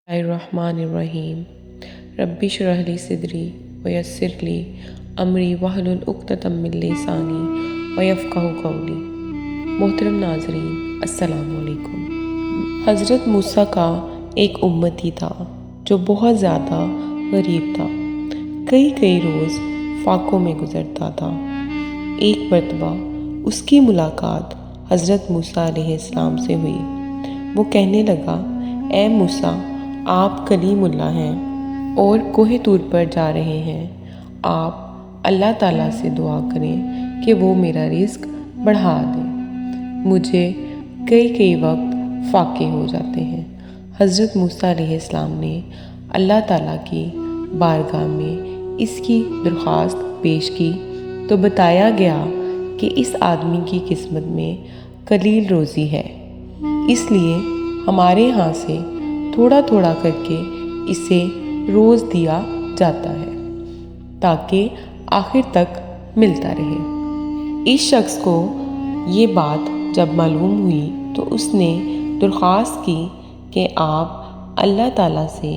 الرحمن الرحیم رب اشرح لی صدری ویسر لی امری واحلل عقدۃ من لسانی ویفقہوا قولی۔ محترم ناظرین، السلام علیکم۔ حضرت موسیٰ کا ایک امتی تھا جو بہت زیادہ غریب تھا، کئی روز فاقوں میں گزرتا تھا۔ ایک مرتبہ اس کی ملاقات حضرت موسیٰ علیہ السلام سے ہوئی۔ وہ کہنے لگا، اے موسیٰ، آپ کلیم اللہ ہیں اور کوہ طور پر جا رہے ہیں۔ آپ اللہ تعالیٰ سے دعا کریں کہ وہ میرا رزق بڑھا دے، مجھے کئی وقت فاقے ہو جاتے ہیں۔ حضرت موسیٰ علیہ السلام نے اللہ تعالیٰ کی بارگاہ میں اس کی درخواست پیش کی تو بتایا گیا کہ اس آدمی کی قسمت میں قلیل روزی ہے، اس لیے ہمارے ہاں سے تھوڑا کر کے اسے روز دیا جاتا ہے تاکہ آخر تک ملتا رہے۔ اس شخص کو یہ بات جب معلوم ہوئی تو اس نے درخواست کی کہ آپ اللہ تعالیٰ سے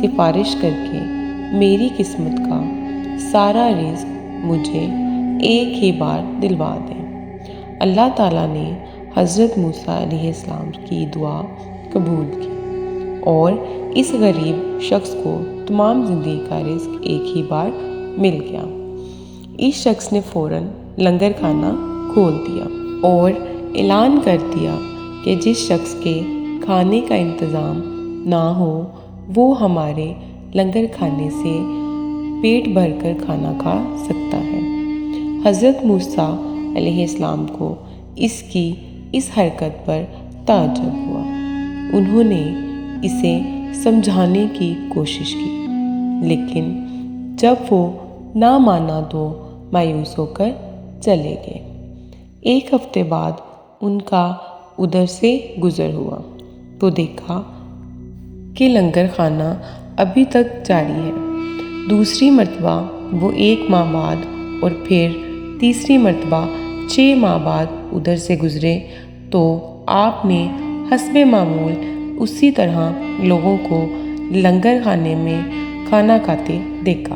سفارش کر کے میری قسمت کا سارا رزق مجھے ایک ہی بار دلوا دیں۔ اللہ تعالیٰ نے حضرت موسیٰ علیہ السلام کی دعا قبول کی اور اس غریب شخص کو تمام زندگی کا رزق ایک ہی بار مل گیا۔ اس شخص نے فوراً لنگر کھانا کھول دیا اور اعلان کر دیا کہ جس شخص کے کھانے کا انتظام نہ ہو وہ ہمارے لنگر کھانے سے پیٹ بھر کر کھانا کھا سکتا ہے۔ حضرت موسیٰ علیہ السلام کو اس کی اس حرکت پر تعجب ہوا۔ انہوں نے اسے سمجھانے کی کوشش کی، لیکن جب وہ نہ مانا تو مایوس ہو کر چلے گئے۔ ایک ہفتے بعد ان کا ادھر سے گزر ہوا تو دیکھا کہ لنگر کھانا ابھی تک جاری ہے۔ دوسری مرتبہ وہ 1 ماہ بعد اور پھر تیسری مرتبہ 6 ماہ بعد ادھر سے گزرے تو آپ نے حسب معمول اسی طرح لوگوں کو لنگر کھانے میں کھانا کھاتے دیکھا۔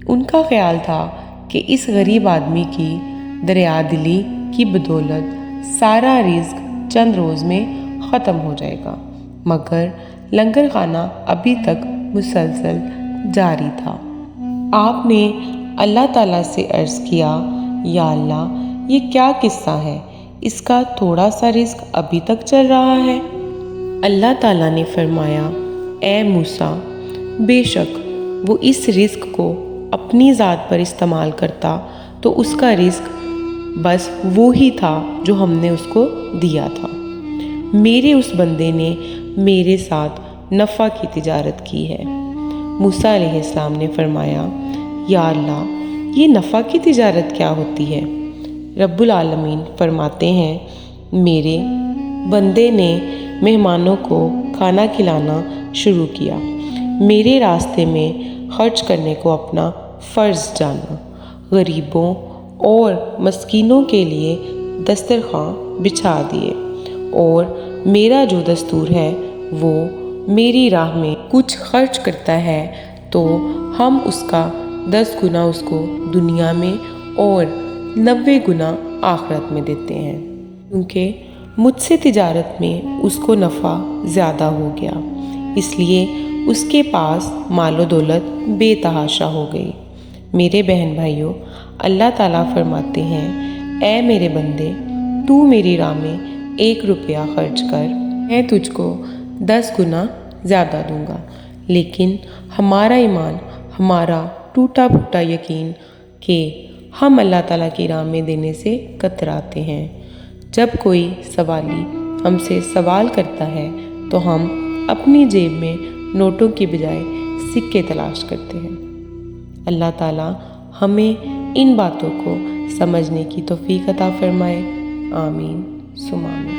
ان کا خیال تھا کہ اس غریب آدمی کی دریا دلی کی بدولت سارا رزق چند روز میں ختم ہو جائے گا، مگر لنگر کھانا ابھی تک مسلسل جاری تھا۔ آپ نے اللہ تعالیٰ سے عرض کیا، یا اللہ، یہ کیا قصہ ہے؟ اس کا تھوڑا سا رزق ابھی تک چل رہا ہے۔ اللہ تعالیٰ نے فرمایا، اے موسیٰ، بے شک وہ اس رزق کو اپنی ذات پر استعمال کرتا تو اس کا رزق بس وہی تھا جو ہم نے اس کو دیا تھا۔ میرے اس بندے نے میرے ساتھ نفع کی تجارت کی ہے۔ موسیٰ علیہ السلام نے فرمایا، یا اللہ، یہ نفع کی تجارت کیا ہوتی ہے؟ رب العالمین فرماتے ہیں، میرے بندے نے مہمانوں کو کھانا کھلانا شروع کیا، میرے راستے میں خرچ کرنے کو اپنا فرض جانا، غریبوں اور مسکینوں کے لیے دسترخوان بچھا دیے، اور میرا جو دستور ہے وہ میری راہ میں کچھ خرچ کرتا ہے تو ہم اس کا 10 گنا اس کو دنیا میں اور 90 گنا آخرت میں دیتے ہیں، کیونکہ مجھ سے تجارت میں اس کو نفع زیادہ ہو گیا، اس لیے اس کے پاس مال و دولت بے تحاشا ہو گئی۔ میرے بہن بھائیوں، اللہ تعالیٰ فرماتے ہیں، اے میرے بندے، تو میری راہ میں 1 روپیہ خرچ کر، میں تجھ کو 10 گنا زیادہ دوں گا۔ لیکن ہمارا ایمان، ہمارا ٹوٹا پھوٹا یقین کہ ہم اللہ تعالیٰ کی راہ میں دینے سے کتراتے ہیں۔ جب کوئی سوالی ہم سے سوال کرتا ہے تو ہم اپنی جیب میں نوٹوں کی بجائے سکے تلاش کرتے ہیں۔ اللہ تعالیٰ ہمیں ان باتوں کو سمجھنے کی توفیق عطا فرمائے۔ آمین ثم آمین۔